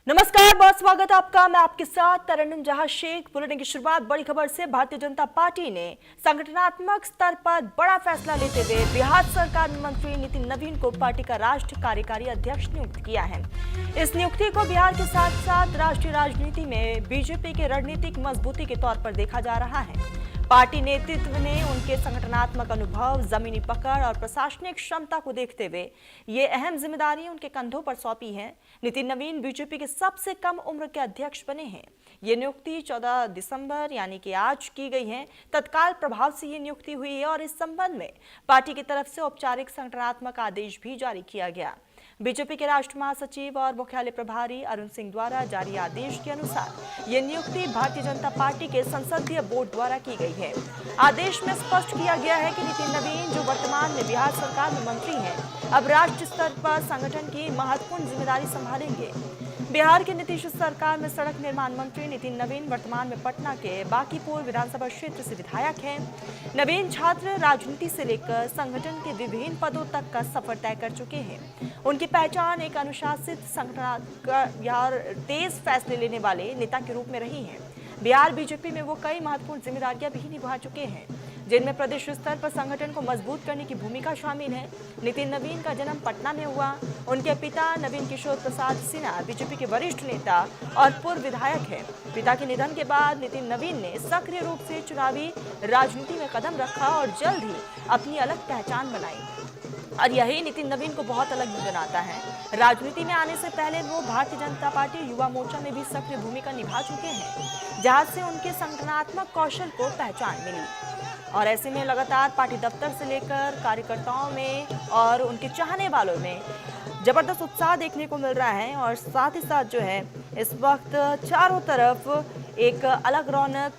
नमस्कार, बहुत स्वागत है आपका। मैं आपके साथ तरन्नुम जहां शेख। बुलेटिन की शुरुआत बड़ी खबर से। भारतीय जनता पार्टी ने संगठनात्मक स्तर पर बड़ा फैसला लेते हुए बिहार सरकार में मंत्री नितिन नवीन को पार्टी का राष्ट्रीय कार्यकारी अध्यक्ष नियुक्त किया है। इस नियुक्ति को बिहार के साथ साथ राष्ट्रीय राजनीति में बीजेपी के रणनीतिक मजबूती के तौर पर देखा जा रहा है। पार्टी नेतृत्व ने उनके संगठनात्मक अनुभव, जमीनी पकड़ और प्रशासनिक क्षमता को देखते हुए ये अहम जिम्मेदारी उनके कंधों पर सौंपी है। नितिन नवीन बीजेपी के सबसे कम उम्र के अध्यक्ष बने हैं। ये नियुक्ति 14 दिसंबर यानी कि आज की गई है। तत्काल प्रभाव से ये नियुक्ति हुई है और इस संबंध में पार्टी की तरफ से औपचारिक संगठनात्मक आदेश भी जारी किया गया। बीजेपी के राष्ट्रीय महासचिव और मुख्यालय प्रभारी अरुण सिंह द्वारा जारी आदेश के अनुसार ये नियुक्ति भारतीय जनता पार्टी के संसदीय बोर्ड द्वारा की गई है। आदेश में स्पष्ट किया गया है कि नितिन नवीन, जो वर्तमान में बिहार सरकार में मंत्री हैं, अब राष्ट्रीय स्तर पर संगठन की महत्वपूर्ण जिम्मेदारी संभालेंगे। बिहार की नीतीश सरकार में सड़क निर्माण मंत्री नितिन नवीन वर्तमान में पटना के बांकीपुर विधानसभा क्षेत्र से विधायक हैं। नवीन छात्र राजनीति से लेकर संगठन के विभिन्न पदों तक का सफर तय कर चुके हैं। उनकी पहचान एक अनुशासित, संगठनात्मक, तेज फैसले लेने वाले नेता के रूप में रही है। बिहार बीजेपी में वो कई महत्वपूर्ण जिम्मेदारियां भी निभा चुके हैं, जिनमें प्रदेश स्तर पर संगठन को मजबूत करने की भूमिका शामिल है। नितिन नवीन का जन्म पटना में हुआ। उनके पिता नवीन किशोर प्रसाद सिन्हा बीजेपी के वरिष्ठ नेता और पूर्व विधायक हैं। पिता के निधन के बाद नितिन नवीन ने सक्रिय रूप से चुनावी राजनीति में कदम रखा और जल्द ही अपनी अलग पहचान बनाई, और यही नितिन नवीन को बहुत अलग भी बनाता है। राजनीति में आने से पहले वो भारतीय जनता पार्टी युवा मोर्चा में भी सक्रिय भूमिका निभा चुके हैं, जहां से उनके संगठनात्मक कौशल को पहचान मिली। और ऐसे में लगातार पार्टी दफ्तर से लेकर कार्यकर्ताओं में और उनके चाहने वालों में जबरदस्त उत्साह देखने को मिल रहा है। और साथ ही साथ जो है इस वक्त चारों तरफ एक अलग रौनक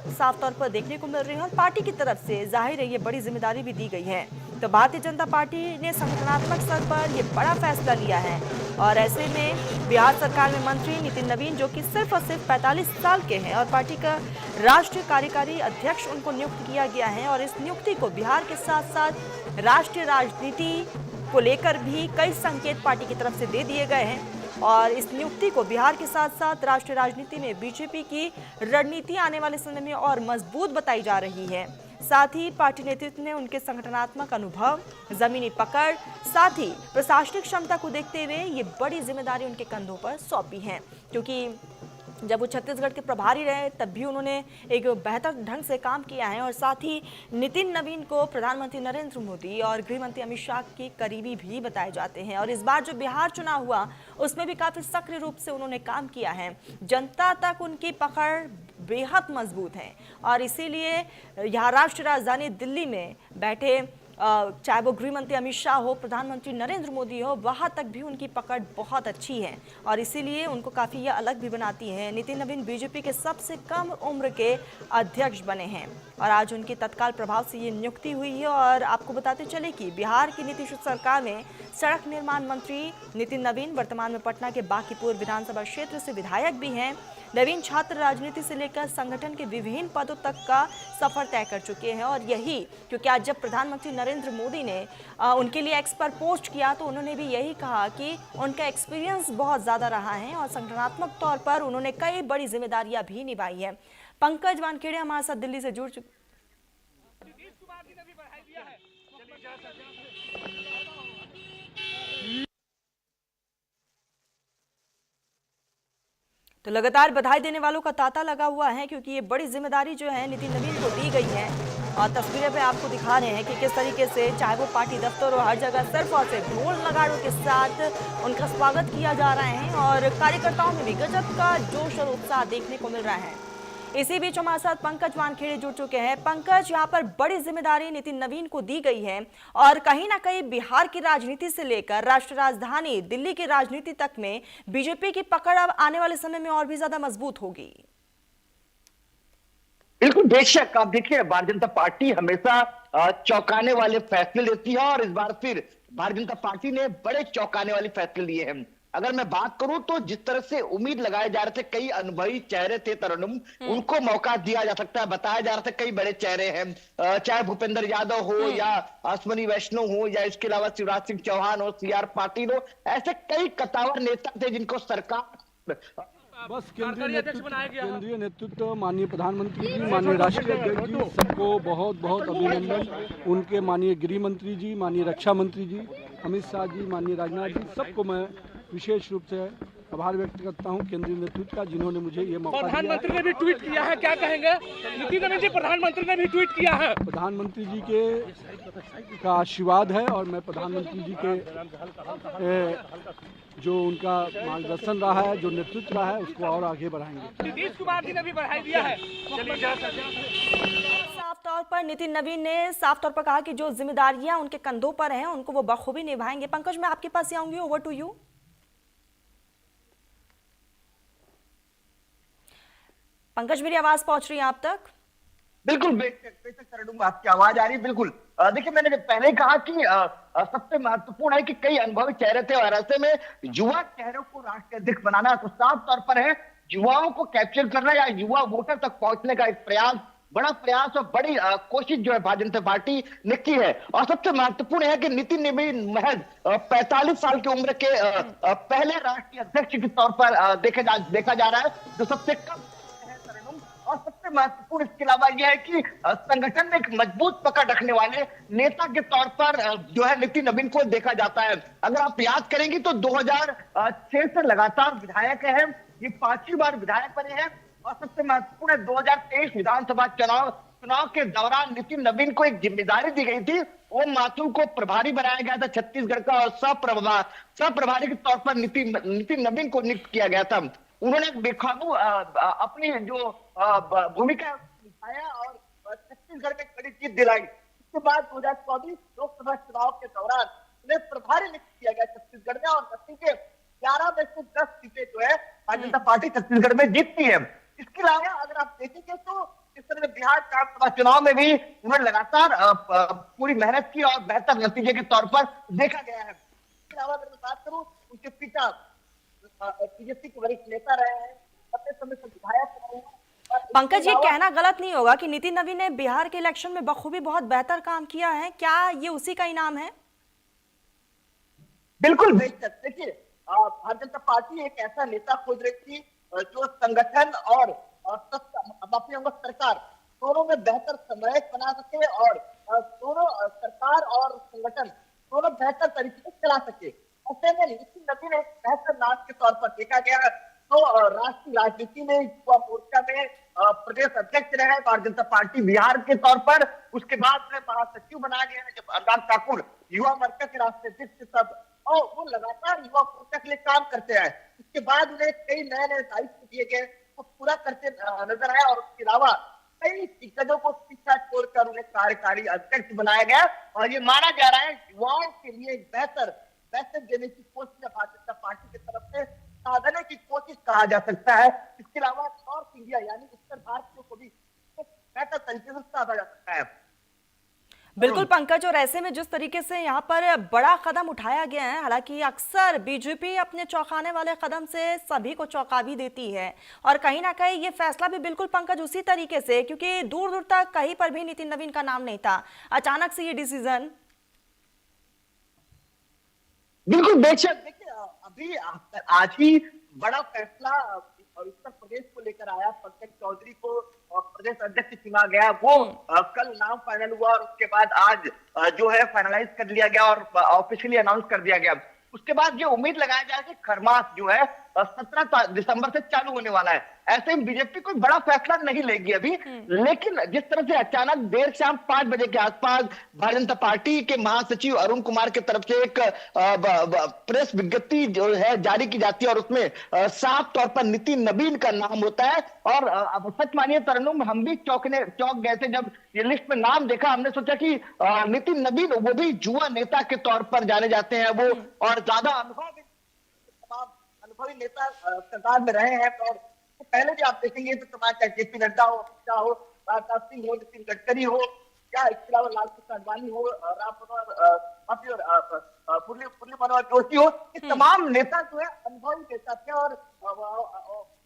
साफ तौर पर देखने को मिल रही है और पार्टी की तरफ से जाहिर है ये बड़ी जिम्मेदारी भी दी गई है। तो भारतीय जनता पार्टी ने संगठनात्मक स्तर पर ये बड़ा फैसला लिया है और ऐसे में बिहार सरकार में मंत्री नितिन नवीन, जो कि सिर्फ और सिर्फ 45 साल के हैं और पार्टी का राष्ट्रीय कार्यकारी अध्यक्ष उनको नियुक्त किया गया है। और इस नियुक्ति को बिहार के साथ साथ राष्ट्रीय राजनीति को लेकर भी कई संकेत पार्टी की तरफ से दे दिए गए हैं। और इस नियुक्ति को बिहार के साथ साथ राष्ट्रीय राजनीति में बीजेपी की रणनीति आने वाले समय में और मजबूत बताई जा रही है। साथ ही पार्टी नेतृत्व ने उनके संगठनात्मक अनुभव, जमीनी पकड़, साथ ही प्रशासनिक क्षमता को देखते हुए ये बड़ी जिम्मेदारी उनके कंधों पर सौंपी है। क्योंकि जब वो छत्तीसगढ़ के प्रभारी रहे तब भी उन्होंने एक बेहतर ढंग से काम किया है। और साथ ही नितिन नवीन को प्रधानमंत्री नरेंद्र मोदी और गृह मंत्री अमित शाह के करीबी भी बताए जाते हैं। और इस बार जो बिहार चुनाव हुआ उसमें भी काफी सक्रिय रूप से उन्होंने काम किया है। जनता तक उनकी पकड़ बेहद मजबूत है और इसीलिए यहाँ राष्ट्रीय राजधानी दिल्ली में बैठे चाहे वो गृह मंत्री अमित शाह हो, प्रधानमंत्री नरेंद्र मोदी हो, वहां तक भी उनकी पकड़ बहुत अच्छी है और इसीलिए उनको काफ़ी ये अलग भी बनाती है। नितिन नवीन बीजेपी के सबसे कम उम्र के अध्यक्ष बने हैं और आज उनकी तत्काल प्रभाव से ये नियुक्ति हुई है। और आपको बताते चले कि बिहार की नीतीश सरकार में सड़क निर्माण मंत्री नितिन नवीन वर्तमान में पटना के बांकीपुर विधानसभा क्षेत्र से विधायक भी हैं। नवीन छात्र राजनीति से लेकर संगठन के विभिन्न पदों तक का सफर तय कर चुके हैं और यही क्योंकि आज जब प्रधानमंत्री नरेंद्र मोदी ने उनके लिए एक्स पर पोस्ट किया तो उन्होंने भी यही कहा कि उनका एक्सपीरियंस बहुत ज़्यादा रहा है और संगठनात्मक तौर पर उन्होंने कई बड़ी जिम्मेदारियां भी निभाई है। पंकज वानखेड़े हमारे साथ दिल्ली से जुड़ चुके। तो लगातार बधाई देने वालों का तांता लगा हुआ है क्योंकि ये बड़ी जिम्मेदारी जो है नितिन नवीन को दी गई है। और तस्वीरें पे आपको दिखा रहे हैं कि किस तरीके से चाहे वो पार्टी दफ्तर हो, हर जगह सिर्फ और सिर्फ ढोल नगाड़ों के साथ उनका स्वागत किया जा रहा है और कार्यकर्ताओं में भी गजब का जोश और उत्साह देखने को मिल रहा है। इसी बीच हमारे साथ पंकज वानखेड़े जुड़ चुके हैं। पंकज, यहाँ पर बड़ी जिम्मेदारी नितिन नवीन को दी गई है और कहीं ना कहीं बिहार की राजनीति से लेकर राष्ट्रीय राजधानी दिल्ली की राजनीति तक में बीजेपी की पकड़ अब आने वाले समय में और भी ज्यादा मजबूत होगी। बिल्कुल, बेशक। आप देखिए, भारतीय जनता पार्टी हमेशा चौंकाने वाले फैसले लेती है और इस बार फिर भारतीय जनता पार्टी ने बड़े चौंकाने वाले फैसले लिए हैं। अगर मैं बात करूं तो जिस तरह से उम्मीद लगाए जा रहे थे, कई अनुभवी चेहरे थे तरन्नुम, उनको मौका दिया जा सकता है। बताया जा रहा था कई बड़े चेहरे हैं, चाहे भूपेंद्र यादव हो या अश्विनी वैष्णव हो या इसके अलावा शिवराज सिंह चौहान हो, CR पाटिल हो, ऐसे कई कद्दावर नेता थे जिनको सरकार बस केंद्रीय नेतृत्व माननीय प्रधानमंत्री जी, माननीय राष्ट्रीय अध्यक्ष जी, सबको बहुत बहुत अभिनंदन। उनके माननीय गृह मंत्री जी, माननीय रक्षा मंत्री जी, अमित शाह जी, माननीय राजनाथ जी, सबको मैं विशेष रूप से आभार व्यक्त करता हूं केंद्रीय नेतृत्व का, जिन्होंने मुझे ये मौका दिया। प्रधानमंत्री ने भी ट्वीट किया है, क्या कहेंगे? नितिन नवीन जी, प्रधानमंत्री ने भी ट्वीट किया है। प्रधानमंत्री जी के का आशीर्वाद है और मैं प्रधानमंत्री जी के जो उनका मार्गदर्शन रहा है, जो नेतृत्व रहा है, उसको और आगे बढ़ाएंगे। नीतीश कुमार जी ने भी बढ़ाई दिया है। साफ तौर पर नितिन नवीन ने साफ तौर पर कहा कि जो जिम्मेदारियां उनके कंधों पर हैं उनको वो बखूबी निभाएंगे। पंकज, मैं आपके पास ही आऊंगी, ओवर टू यू। पंकज, मेरी आवाज पहुंच रही है आप तक? बिल्कुल बेशक तरन्नुम, आपकी आवाज आ रही है। बिल्कुल देखिए, मैंने पहले कहा कि सबसे महत्वपूर्ण है कि कई अनुभवी चेहरे थे और ऐसे में युवा चेहरों को राष्ट्रीय अध्यक्ष बनाना तो साफ तौर पर है युवाओं को कैप्चर करना या युवा वोटर तक पहुंचने का एक प्रयास, बड़ा प्रयास और बड़ी कोशिश जो है भारतीय जनता पार्टी ने की है। और सबसे महत्वपूर्ण है कि नितिन नवीन महज 45 साल की उम्र के पहले राष्ट्रीय अध्यक्ष के तौर पर देखा जा रहा है, जो सबसे कम है तरन्नुम। और सबसे महत्वपूर्ण इसके अलावा यह है कि संगठन में एक मजबूत पकड़ रखने वाले नेता के तौर पर जो है नितिन नवीन को देखा जाता है। अगर आप याद करेंगे तो 2006 से लगातार विधायक है, ये 5वीं बार विधायक बने हैं। और सबसे महत्वपूर्ण है 2023 विधानसभा चुनाव के दौरान नितिन नवीन को एक जिम्मेदारी दी गई थी, वो माथुर को प्रभारी बनाया गया था छत्तीसगढ़ का, और सह प्रभारी के तौर पर नितिन नवीन को नियुक्त किया गया था। उन्होंने बेकाबू अपनी जो भूमिका निभाया और छत्तीसगढ़ में कड़ी जीत दिलाई। इसके बाद 2024 लोकसभा चुनाव के दौरान उन्हें प्रभारी नियुक्त किया गया छत्तीसगढ़ में, और नतीजे 11 में से 10 सीटें जो है भारतीय जनता पार्टी छत्तीसगढ़ में जीतती है। इसके अलावा अगर आप देखेंगे तो इस तरह बिहार विधानसभा चुनाव में भी उन्होंने लगातार पूरी मेहनत की और बेहतर नतीजे के तौर पर देखा गया है। इसके अलावा अगर मैं बात करूं, उनके पिता बीजेपी के वरिष्ठ नेता रहे हैं, अपने समय से विधायक रहे हैं। पंकज, ये कहना गलत नहीं होगा कि नितिन नवीन ने बिहार के इलेक्शन में बखूबी बहुत बेहतर काम किया है, क्या ये उसी का इनाम है? बिल्कुल बेशक। देखिए, भारतीय जनता पार्टी एक ऐसा नेता खोज रही थी जो संगठन और सरकार दोनों में बेहतर समन्वय बना सके और दोनों सरकार और संगठन दोनों बेहतर तरीके से चला सके। ऐसे में नितिन नवीन एक बेहतर नाम के तौर पर देखा गया तो राष्ट्रीय राजनीति में युवा मोर्चा में प्रदेश अध्यक्ष रहे भारतीय जनता पार्टी बिहार के तौर पर। उसके बाद में महासचिव बनाया गया जब अनुराग ठाकुर युवा मोर्चा के राष्ट्रीय अध्यक्ष, तब और वो लगातार युवा मोर्चा के लिए काम करते हैं। इसके बाद उन्हें कई नए नए दायित्व दिए गए, वो पूरा करते नजर आए। और उसके अलावा कई दिग्गजों को पीछा छोड़कर उन्हें कार्यकारी अध्यक्ष बनाया गया, और ये माना जा रहा है युवाओं के लिए एक बेहतर देने की कोशिश भारतीय जनता पार्टी की तरफ से साधने की कोशिश कहा जा सकता है। इसके अलावा नॉर्थ इंडिया यानी उत्तर भारतीयों को भी बेहतर तरीके से साधा जा सकता है। बिल्कुल पंकज, और ऐसे में जिस तरीके से यहाँ पर बड़ा कदम उठाया गया है, हालांकि अक्सर बीजेपी अपने चौंकाने वाले कदम से सभी को चौंका भी देती है, और कहीं ना कहीं ये फैसला भी बिल्कुल पंकज उसी तरीके से, क्योंकि दूर दूर तक कहीं पर भी नितिन नवीन का नाम नहीं था, अचानक से ये डिसीजन। बिल्कुल बेशक। देखिए, अभी आज ही बड़ा फैसला उत्तर प्रदेश को लेकर आया, पंकज चौधरी को प्रदेश अध्यक्ष चुना गया। वो कल नाम फाइनल हुआ और उसके बाद आज जो है फाइनलाइज कर लिया गया और ऑफिशियली अनाउंस कर दिया गया। उसके बाद ये उम्मीद लगाया जाए कि खरमास जो है 17 दिसंबर से चालू होने वाला है। ऐसे में बीजेपी कोई बड़ा फैसला नहीं लेगी अभी, लेकिन जिस तरह से अचानक देर शाम 5 बजे के आसपास भारतीय जनता पार्टी के महासचिव अरुण कुमार की तरफ से एक प्रेस विज्ञप्ति जो है जारी की जाती है और उसमें साफ तौर पर नितिन नवीन का नाम होता है। और अब सच मानिए तरन्नुम, हम भी चौंक गए थे जब ये लिस्ट में नाम देखा। हमने सोचा कि नितिन नवीन वो भी युवा नेता के तौर पर जाने जाते हैं वो, और ज्यादा अनुभवी नेता सरकार में रहे हैं। और पहले भी आप देखेंगे तो चाहे जेपी नड्डा हो, शाह हो, राजनाथ सिंह हो, नितिन गडकरी हो, या इसके अलावा लाल कृष्ण आडवाणी हो, मुरली मनोहर जोशी हो, ये तमाम नेता जो है अनुभवी नेता थे और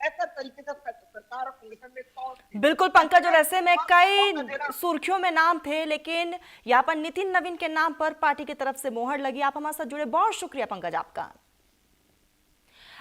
ऐसा तरीके से सरकार और संगठन में। बिल्कुल पंकज, और ऐसे में कई सुर्खियों में नाम थे, लेकिन यहाँ पर नितिन नवीन के नाम पर पार्टी की तरफ से मोहर लगी। आप हमारे साथ जुड़े, बहुत शुक्रिया पंकज आपका।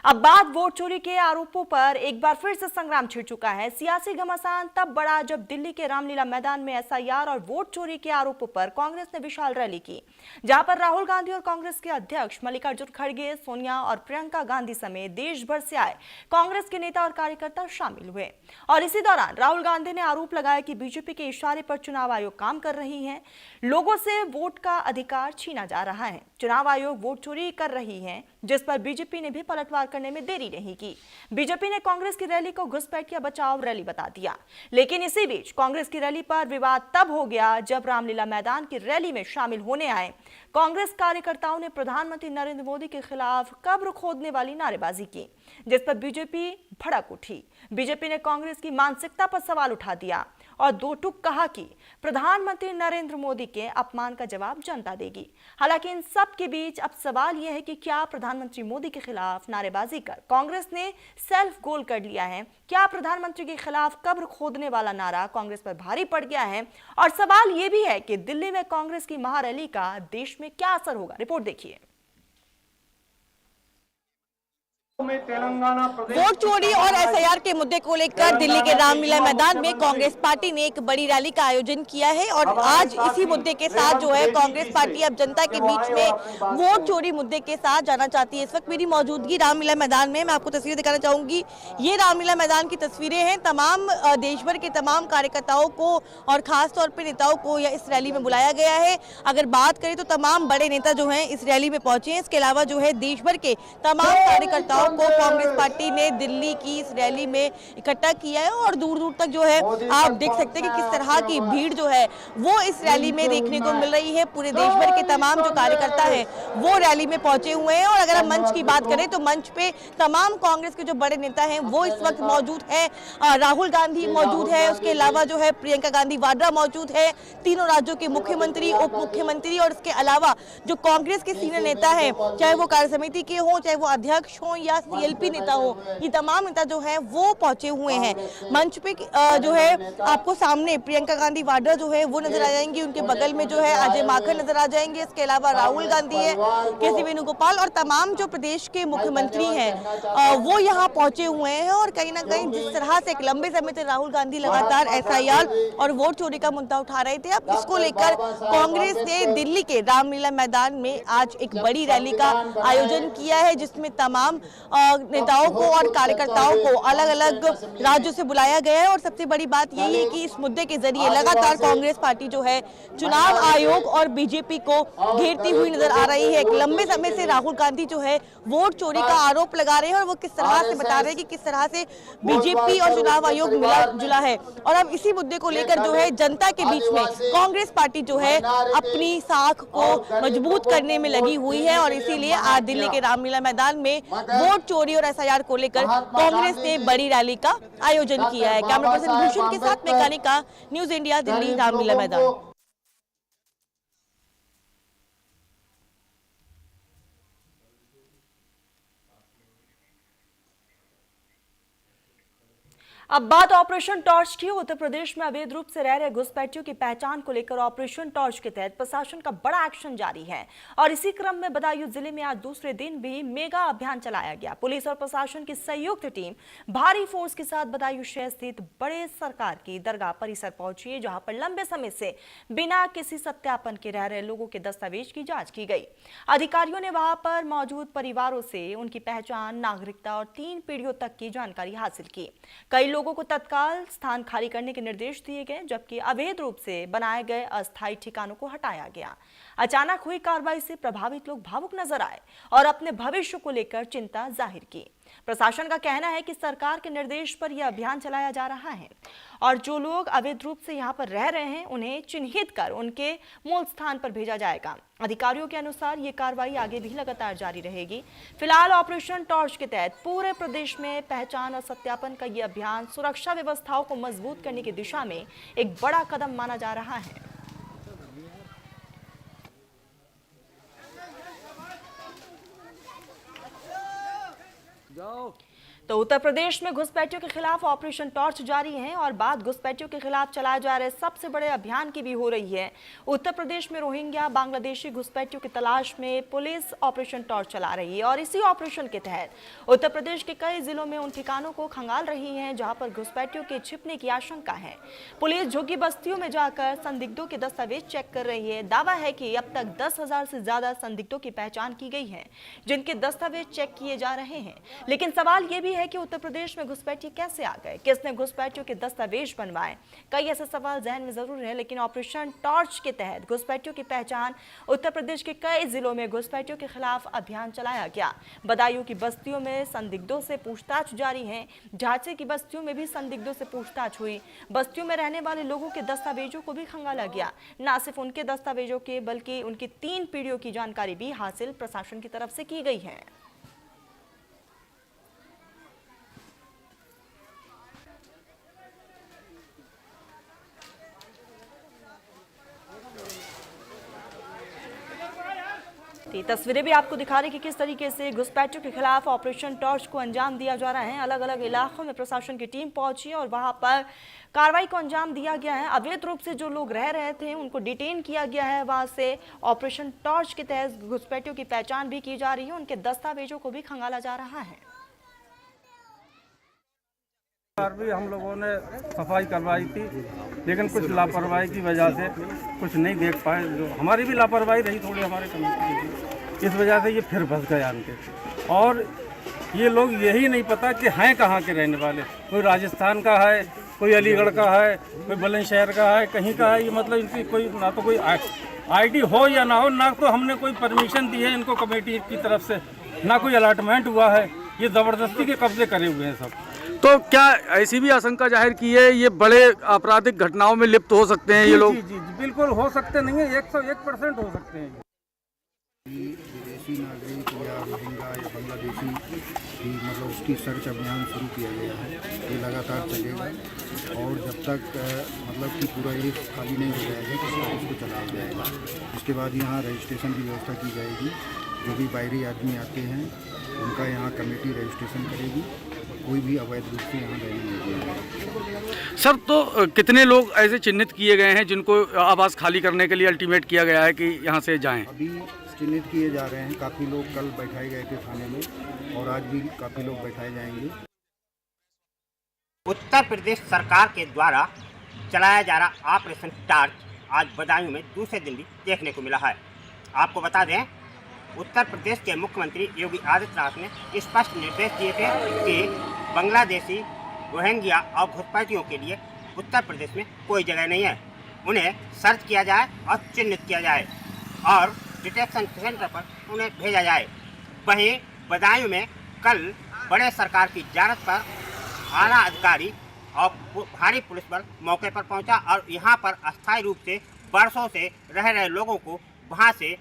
अब बात वोट चोरी के आरोपों पर एक बार फिर से संग्राम छिड़ चुका है। सियासी घमासान तब बढ़ा जब दिल्ली के रामलीला मैदान में एसआईआर और वोट चोरी के आरोपों पर कांग्रेस ने विशाल रैली की, जहां पर राहुल गांधी और कांग्रेस के अध्यक्ष मल्लिकार्जुन खड़गे, सोनिया और प्रियंका गांधी समेत देश भर से आए कांग्रेस के नेता और कार्यकर्ता शामिल हुए। और इसी दौरान राहुल गांधी ने आरोप लगाया कि बीजेपी के इशारे पर चुनाव आयोग काम कर रही है, लोगों से वोट का अधिकार छीना जा रहा है, चुनाव आयोग वोट चोरी कर रही है, जिस पर बीजेपी ने भी पलटवार करने में देरी नहीं की। बीजेपी ने कांग्रेस की रैली को घुसपैठ या बचाव रैली बता दिया। लेकिन इसी बीच कांग्रेस की रैली पर विवाद तब हो गया जब रामलीला मैदान की रैली में शामिल होने आए कांग्रेस कार्यकर्ताओं ने प्रधानमंत्री नरेंद्र मोदी के खिलाफ कब्र खोदने वाली नारेबाजी की, जिस पर बीजेपी भड़क उठी। बीजेपी ने कांग्रेस की मानसिकता पर सवाल उठा दिया और दो टूक कहा कि प्रधानमंत्री नरेंद्र मोदी के अपमान का जवाब जनता देगी। हालांकि इन सब के बीच अब सवाल यह है कि क्या प्रधानमंत्री मोदी के खिलाफ नारेबाजी कर कांग्रेस ने सेल्फ गोल कर लिया है? क्या प्रधानमंत्री के खिलाफ कब्र खोदने वाला नारा कांग्रेस पर भारी पड़ गया है? और सवाल यह भी है कि दिल्ली में कांग्रेस की महारैली का देश में क्या असर होगा? रिपोर्ट देखिए। वोट चोरी और एसआईआर के मुद्दे को लेकर दिल्ली के रामलीला मैदान में कांग्रेस पार्टी ने एक बड़ी रैली का आयोजन किया है और आज इसी मुद्दे के साथ जो है कांग्रेस पार्टी अब जनता के बीच में वोट चोरी मुद्दे के साथ जाना चाहती है। इस वक्त मेरी मौजूदगी रामलीला मैदान में, मैं आपको तस्वीरें दिखाना चाहूंगी। ये रामलीला मैदान की तस्वीरें हैं। तमाम देश भर के तमाम कार्यकर्ताओं को और खास तौर पर नेताओं को इस रैली में बुलाया गया है। अगर बात करें तो तमाम बड़े नेता जो है इस रैली में पहुंचे हैं। इसके अलावा जो है देश भर के तमाम कार्यकर्ताओं को कांग्रेस पार्टी ने दिल्ली की इस रैली में इकट्ठा किया है और दूर दूर तक जो है आप देख सकते हैं कि किस तरह की भीड़ जो है वो इस रैली में देखने को मिल रही है। पूरे देश भर के तमाम जो कार्यकर्ता हैं वो रैली में पहुंचे हुए हैं। और अगर हम मंच की बात करें तो मंच पे तमाम कांग्रेस के जो बड़े नेता हैं वो इस वक्त मौजूद है। राहुल गांधी मौजूद है, उसके अलावा जो है प्रियंका गांधी वाड्रा मौजूद है, तीनों राज्यों के मुख्यमंत्री, उप मुख्यमंत्री और इसके अलावा जो कांग्रेस के सीनियर नेता है, चाहे वो कार्य समिति के हों, चाहे वो अध्यक्ष हों या सीएलपी नेता हो, ये तमाम नेता जो है वो पहुंचे हुए हैं। मंच पे जो है आपको सामने प्रियंका गांधी वाड्रा जो है वो नजर आ जाएंगी, उनके बगल में जो है अजय माकन नजर आ जाएंगे। इसके अलावा राहुल गांधी है, केसी वेणुगोपाल और तमाम जो प्रदेश के मुख्यमंत्री हैं वो यहाँ पहुंचे हुए हैं। और कहीं ना कहीं जिस तरह से एक लंबे समय से राहुल गांधी लगातार एसआईआर और वोट चोरी का मुद्दा उठा रहे थे, अब इसको लेकर कांग्रेस ने दिल्ली के रामलीला मैदान में आज एक बड़ी रैली का आयोजन किया है, जिसमें तमाम नेताओं को और कार्यकर्ताओं को अलग अलग राज्यों से बुलाया गया है। और सबसे बड़ी बात यही है कि इस मुद्दे के जरिए लगातार कांग्रेस पार्टी जो है चुनाव आयोग और बीजेपी को घेरती हुई नजर आ रही है। एक लंबे समय से राहुल गांधी जो है वोट चोरी का आरोप लगा रहे हैं और वो किस तरह से बता रहे हैं कि किस तरह से बीजेपी और चुनाव आयोग मिला जुला है। और अब इसी मुद्दे को लेकर जो है जनता के बीच में कांग्रेस पार्टी जो है अपनी साख को मजबूत करने में लगी हुई है। और इसीलिए आज दिल्ली के रामलीला मैदान में वोट चोरी और एसआईआर को लेकर कांग्रेस ने बड़ी रैली का आयोजन किया है। कैमरा पर्सन भूषण के साथ मैं कानिका, न्यूज इंडिया, दिल्ली, रामलीला मैदान। अब बात ऑपरेशन टॉर्च की। उत्तर प्रदेश में अवैध रूप से रह रहे घुसपैठियों की पहचान को लेकर ऑपरेशन टॉर्च के तहत प्रशासन का बड़ा एक्शन जारी है। और इसी क्रम में बदायूं जिले में आज दूसरे दिन भी मेगा अभियान चलाया गया। पुलिस और प्रशासन की संयुक्त टीम भारी फोर्स के साथ बदायूं शहर स्थित बड़े सरकार की दरगाह परिसर पहुंची है, जहां पर लंबे समय से बिना किसी सत्यापन के रह रहे लोगों के दस्तावेज की जांच की गई। अधिकारियों ने वहां पर मौजूद परिवारों से उनकी पहचान, नागरिकता और 3 पीढ़ियों तक की जानकारी हासिल की। कई लोगों को तत्काल स्थान खाली करने के निर्देश दिए गए, जबकि अवैध रूप से बनाए गए अस्थायी ठिकानों को हटाया गया। अचानक हुई कार्रवाई से प्रभावित लोग भावुक नजर आए और अपने भविष्य को लेकर चिंता जाहिर की। प्रशासन का कहना है कि सरकार के निर्देश पर यह अभियान चलाया जा रहा है और जो लोग अवैध रूप से यहां पर रह रहे हैं उन्हें चिन्हित कर उनके मूल स्थान पर भेजा जाएगा। अधिकारियों के अनुसार ये कार्रवाई आगे भी लगातार जारी रहेगी। फिलहाल ऑपरेशन टॉर्च के तहत पूरे प्रदेश में पहचान और सत्यापन का ये अभियान सुरक्षा व्यवस्थाओं को मजबूत करने की दिशा में एक बड़ा कदम माना जा रहा है। तो उत्तर प्रदेश में घुसपैठियों के खिलाफ ऑपरेशन टॉर्च जारी है और बात घुसपैठियों के खिलाफ चलाए जा रहे सबसे बड़े अभियान की भी हो रही है। उत्तर प्रदेश में रोहिंग्या बांग्लादेशी घुसपैठियों की तलाश में पुलिस ऑपरेशन टॉर्च चला रही है और इसी ऑपरेशन के तहत उत्तर प्रदेश के कई जिलों में उन ठिकानों को खंगाल रही है जहां पर घुसपैठियों के छिपने की आशंका है। पुलिस झुग्गी बस्तियों में जाकर संदिग्धों के दस्तावेज चेक कर रही है। दावा है कि अब तक 10,000 से ज्यादा संदिग्धों की पहचान की गई है जिनके दस्तावेज चेक किए जा रहे हैं। लेकिन सवाल यह भी है कि उत्तर प्रदेश में घुसपैठी कैसे आ गए, किसने घुसपैठियों के दस्तावेज बनवाए। कई ऐसे सवाल जहन में जरूर है, लेकिन ऑपरेशन टॉर्च के तहत घुसपैठियों की पहचान उत्तर प्रदेश के कई जिलों में घुसपैठियों के खिलाफ अभियान चलाया गया। बदायूं की बस्तियों में संदिग्धों से पूछताछ जारी है। झांसे की बस्तियों में भी संदिग्धों से पूछताछ हुई। बस्तियों में रहने वाले लोगों के दस्तावेजों को भी खंगाला गया। न सिर्फ उनके दस्तावेजों के बल्कि उनकी 3 पीढ़ियों की जानकारी भी हासिल प्रशासन की तरफ से की गई है। तस्वीरें भी आपको दिखा रही कि किस तरीके से घुसपैठियों के खिलाफ ऑपरेशन टॉर्च को अंजाम दिया जा रहा है। अलग अलग इलाकों में प्रशासन की टीम पहुंची और वहां पर कार्रवाई को अंजाम दिया गया है। अवैध रूप से जो लोग रह रहे थे उनको डिटेन किया गया है। वहां से ऑपरेशन टॉर्च के तहत घुसपैठियों की पहचान भी की जा रही है, उनके दस्तावेजों को भी खंगाला जा रहा है। भी हम लोगों ने सफाई करवाई थी, लेकिन कुछ लापरवाही की वजह से कुछ नहीं देख पाए। जो हमारी भी लापरवाही रही थोड़ी, हमारे कमेटी की, इस वजह से ये फिर फंस गए आन के। और ये लोग यही नहीं पता कि हैं कहाँ के रहने वाले। कोई राजस्थान का है, कोई अलीगढ़ का है, कोई बुलंदशहर का है, कहीं का है। ये मतलब इनकी कोई ना तो कोई आईडी हो या ना हो, ना तो हमने कोई परमिशन दी है इनको कमेटी की तरफ से, ना कोई अलॉटमेंट हुआ है। ये ज़बरदस्ती के कब्जे करे हुए हैं सब। तो क्या ऐसी भी आशंका जाहिर की है ये बड़े आपराधिक घटनाओं में लिप्त हो सकते हैं ये लोग? जी जी जी बिल्कुल हो सकते नहीं है, 101% हो सकते हैं। विदेशी नागरिक या रोहिंग्या या बांग्लादेशी की मतलब उसकी सर्च अभियान शुरू किया गया है। ये लगातार चलेगा और जब तक मतलब कि पूरा ये खाली नहीं हो जाएगा तब तक इसको चलाया जाएगा। इसके बाद यहाँ रजिस्ट्रेशन की व्यवस्था की जाएगी। जो भी बाहरी आदमी आते हैं उनका यहाँ कमेटी रजिस्ट्रेशन करेगी। कोई भी अवैध रूप से यहाँ रहने नहीं देगा। सर, तो कितने लोग ऐसे चिन्हित किए गए हैं जिनको आवास खाली करने के लिए अल्टीमेट किया गया है कि यहाँ से जाएं? अभी चिन्हित किए जा रहे हैं। काफ़ी लोग कल बैठाए गए थे थाने में और आज भी काफ़ी लोग बैठाए जाएंगे। उत्तर प्रदेश सरकार के द्वारा चलाया जा रहा ऑपरेशन टॉर्च आज बदायूं में दूसरे दिन भी देखने को मिला है। आपको बता दें, उत्तर प्रदेश के मुख्यमंत्री योगी आदित्यनाथ ने स्पष्ट निर्देश दिए थे कि बांग्लादेशी, रोहिंग्या और घुसपैठियों के लिए उत्तर प्रदेश में कोई जगह नहीं है। उन्हें सर्च किया जाए और चिन्हित किया जाए और डिटेक्शन सेंटर पर उन्हें भेजा जाए। वहीं बदायूं में कल बड़े सरकार की ज़रूरत पर आला अधिकारी और भारी पुलिस बल मौके पर पहुंचा और यहां पर अस्थायी रूप से वर्षों से रह रहे लोगों को वहां से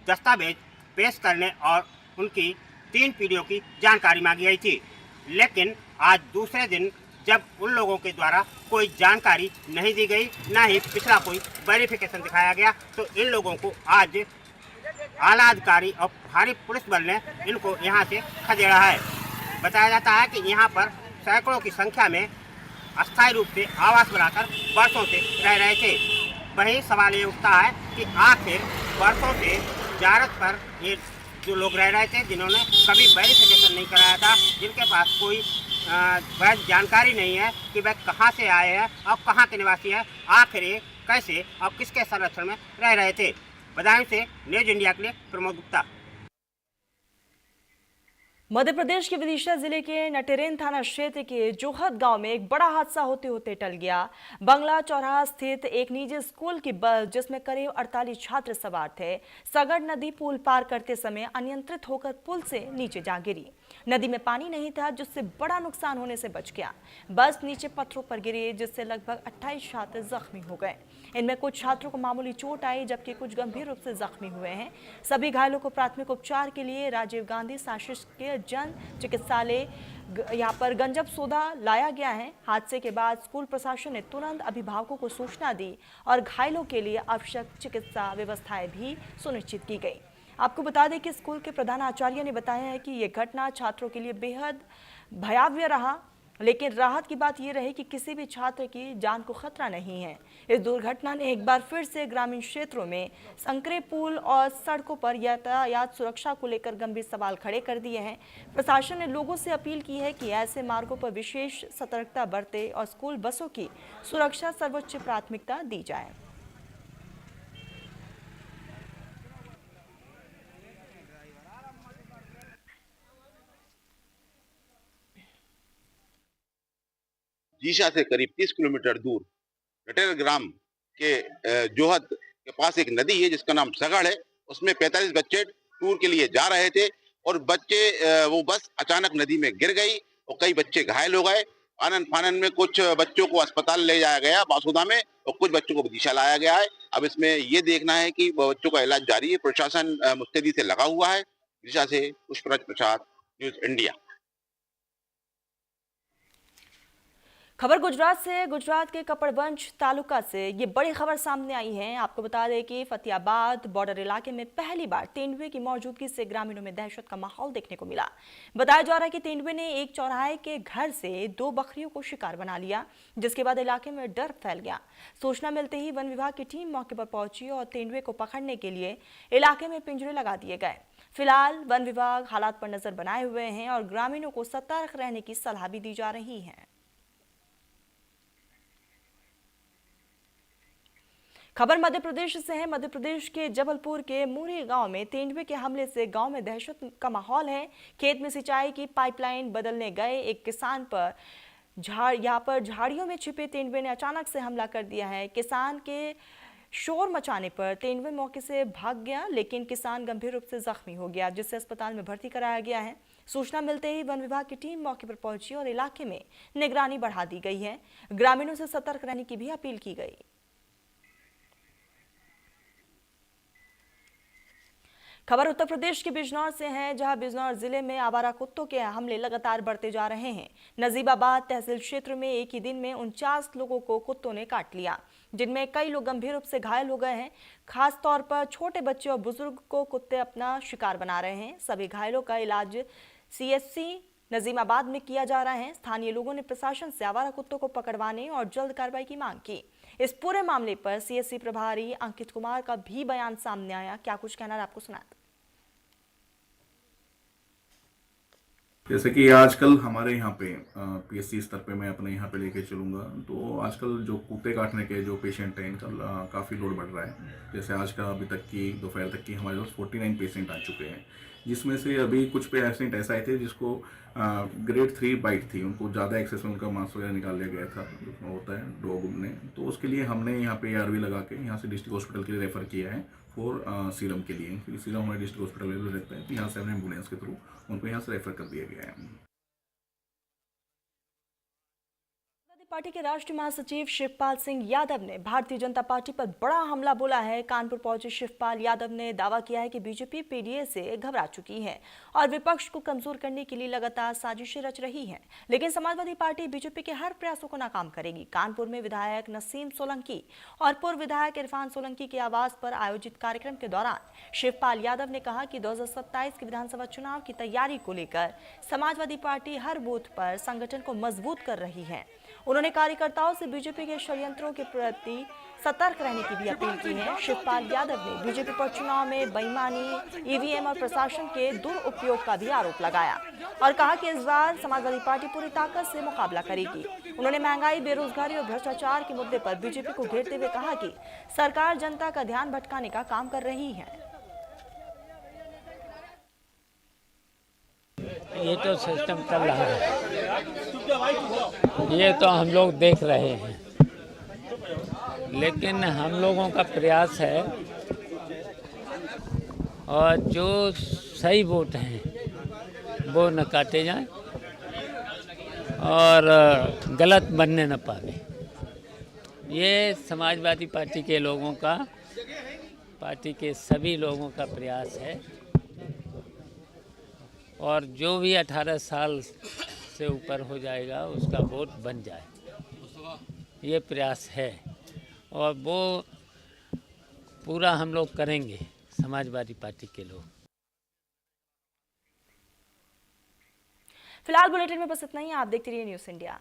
दस्तावेज पेश करने और उनकी 3 पीढ़ियों की जानकारी मांगी गई थी। लेकिन आज दूसरे दिन जब उन लोगों के द्वारा कोई जानकारी नहीं दी गई, ना ही पिछला कोई वेरिफिकेशन दिखाया गया, तो इन लोगों को आज आला अधिकारी और भारी पुलिस बल ने इनको यहाँ से खदेड़ा है। बताया जाता है कि यहाँ पर सैकड़ों की संख्या में अस्थायी रूप से आवास बनाकर वर्षों से रह रहे थे। वही सवाल ये उठता है कि आखिर वर्षों से ज़रूरत पर ये जो लोग रह रहे थे, जिन्होंने कभी वेरिफिकेशन नहीं कराया था, जिनके पास कोई वैध जानकारी नहीं है कि वह कहाँ से आए हैं और कहाँ के निवासी हैं, आखिर ये कैसे और किसके संरक्षण में रह रहे थे। बदायूं से न्यूज इंडिया के लिए प्रमोद गुप्ता। मध्य प्रदेश के विदिशा जिले के नटेरेन थाना क्षेत्र के जोहद गांव में एक बड़ा हादसा होते होते टल गया। बंगला चौराहा स्थित एक निजी स्कूल की बस जिसमें करीब 48 छात्र सवार थे, सगड़ नदी पुल पार करते समय अनियंत्रित होकर पुल से नीचे जा गिरी। नदी में पानी नहीं था जिससे बड़ा नुकसान होने से बच गया। बस नीचे पत्थरों पर गिरी जिससे लगभग 28 छात्र जख्मी हो गए। इनमें कुछ छात्रों को मामूली चोट आई जबकि कुछ गंभीर रूप से जख्मी हुए हैं। सभी घायलों को प्राथमिक उपचार के लिए राजीव गांधी शासकीय जन चिकित्सालय यहाँ पर गंजब सोदा लाया गया है। हादसे के बाद स्कूल प्रशासन ने तुरंत अभिभावकों को सूचना दी और घायलों के लिए आवश्यक चिकित्सा व्यवस्थाएं भी सुनिश्चित की गई। आपको बता दें कि स्कूल के प्रधानाचार्य ने बताया है कि ये घटना छात्रों के लिए बेहद भयावह रहा, लेकिन राहत की बात यह रही कि किसी भी छात्र की जान को खतरा नहीं है। इस दुर्घटना ने एक बार फिर से ग्रामीण क्षेत्रों में संकरे पुल और सड़कों पर यातायात सुरक्षा को लेकर गंभीर सवाल खड़े कर दिए हैं। प्रशासन ने लोगों से अपील की है कि ऐसे मार्गों पर विशेष सतर्कता बरते और स्कूल बसों की सुरक्षा सर्वोच्च प्राथमिकता दी जाए। जीशा से करीब 30 किलोमीटर दूर रटेर ग्राम के जोहद के पास एक नदी है जिसका नाम सगड़ है। उसमें 45 बच्चे टूर के लिए जा रहे थे और वो बस अचानक नदी में गिर गई और कई बच्चे घायल हो गए। आनन फानन में कुछ बच्चों को अस्पताल ले जाया गया बासुदा में और कुछ बच्चों को विदिशा लाया गया है। अब इसमें ये देखना है कि बच्चों का इलाज जारी है। प्रशासन मुस्तैदी से लगा हुआ है। विदिशा से पुष्पराज प्रसाद, न्यूज इंडिया। खबर गुजरात से। गुजरात के कपड़वंज तालुका से ये बड़ी खबर सामने आई है। आपको बता दें कि फतेहाबाद बॉर्डर इलाके में पहली बार तेंदुए की मौजूदगी से ग्रामीणों में दहशत का माहौल देखने को मिला। बताया जा रहा है कि तेंदुए ने एक चौराहे के घर से 2 बकरियों को शिकार बना लिया, जिसके बाद इलाके में डर फैल गया। सूचना मिलते ही वन विभाग की टीम मौके पर पहुंची और तेंदुए को पकड़ने के लिए इलाके में पिंजरे लगा दिए गए। फिलहाल वन विभाग हालात पर नजर बनाए हुए हैं और ग्रामीणों को सतर्क रहने की सलाह भी दी जा रही है। खबर मध्य प्रदेश से है। मध्य प्रदेश के जबलपुर के मूरी गांव में तेंदुए के हमले से गांव में दहशत का माहौल है। खेत में सिंचाई की पाइपलाइन बदलने गए एक किसान पर झाड़ियों में छिपे तेंदुए ने अचानक से हमला कर दिया है। किसान के शोर मचाने पर तेंदुए मौके से भाग गया, लेकिन किसान गंभीर रूप से जख्मी हो गया, जिसे अस्पताल में भर्ती कराया गया है। सूचना मिलते ही वन विभाग की टीम मौके पर पहुंची और इलाके में निगरानी बढ़ा दी गई है। ग्रामीणों से सतर्क रहने की भी अपील की गई। खबर उत्तर प्रदेश के बिजनौर से है, जहां बिजनौर जिले में आवारा कुत्तों के हमले लगातार बढ़ते जा रहे हैं। नजीबाबाद तहसील क्षेत्र में एक ही दिन में 49 लोगों को कुत्तों ने काट लिया, जिनमें कई लोग गंभीर रूप से घायल हो गए हैं। खास तौर पर छोटे बच्चे और बुजुर्ग को कुत्ते अपना शिकार बना रहे हैं। सभी घायलों का इलाज CHC नजीमाबाद में किया जा रहा है। स्थानीय लोगों ने प्रशासन से आवारा कुत्तों को पकड़वाने और जल्द कार्रवाई की मांग की। इस पूरे मामले पर CHC प्रभारी अंकित कुमार का भी बयान सामने आया। क्या कुछ कहना है आपको सुनाते। जैसे कि आजकल हमारे यहाँ पे PSC स्तर पे मैं अपने यहाँ पे लेके चलूँगा, तो आजकल जो कुत्ते काटने के जो पेशेंट हैं इनका काफ़ी लोड बढ़ रहा है। जैसे आज का अभी तक की दोपहर तक की हमारे पास 49 पेशेंट आ चुके हैं, जिसमें से अभी कुछ पेशेंट ऐसा आए थे जिसको ग्रेड 3 बाइट थी, उनको ज़्यादा एक्सेस में उनका मांस वगैरह निकाल लिया गया था, जिसमें होता है डॉग ने। तो उसके लिए हमने यहाँ पे ARV लगा के यहाँ से डिस्ट्रिक्ट हॉस्पिटल के लिए रेफ़र किया है फॉर सीरम के लिए, क्योंकि सीरम हमारे डिस्ट्रिक्ट हॉस्पिटल में रहता है। तो यहाँ से हमने एम्बुलेंस के थ्रू उनको यहाँ से रेफर कर दिया गया है। पार्टी के राष्ट्रीय महासचिव शिवपाल सिंह यादव ने भारतीय जनता पार्टी पर बड़ा हमला बोला है। कानपुर पहुंचे शिवपाल यादव ने दावा किया है कि बीजेपी PDA से घबरा चुकी है और विपक्ष को कमजोर करने के लिए लगातार साजिशें रच रही है, लेकिन समाजवादी पार्टी बीजेपी के हर प्रयासों को नाकाम करेगी। कानपुर में विधायक नसीम सोलंकी और पूर्व विधायक इरफान सोलंकी के आवास पर आयोजित कार्यक्रम के दौरान शिवपाल यादव ने कहा कि 2027 के विधानसभा चुनाव की तैयारी को लेकर समाजवादी पार्टी हर बूथ पर संगठन को मजबूत कर रही है। उन्होंने कार्यकर्ताओं से बीजेपी के षड्यंत्रों के प्रति सतर्क रहने की भी अपील की है। शिवपाल यादव ने बीजेपी पर चुनाव में बेईमानी, EVM और प्रशासन के दुरुपयोग का भी आरोप लगाया और कहा कि इस बार समाजवादी पार्टी पूरी ताकत से मुकाबला करेगी। उन्होंने महंगाई, बेरोजगारी और भ्रष्टाचार के मुद्दे पर बीजेपी को घेरते हुए कहा कि सरकार जनता का ध्यान भटकाने का काम कर रही है। ये तो सिस्टम चल रहा है, ये तो हम लोग देख रहे हैं, लेकिन हम लोगों का प्रयास है और जो सही वोट हैं वो न काटे जाएं और गलत बनने न पावे। ये समाजवादी पार्टी के लोगों का, पार्टी के सभी लोगों का प्रयास है और जो भी 18 साल से ऊपर हो जाएगा उसका वोट बन जाए, ये प्रयास है और वो पूरा हम लोग करेंगे। समाजवादी पार्टी के लोग। फिलहाल बुलेटिन में बस इतना ही। आप देखते रहिए न्यूज़ इंडिया।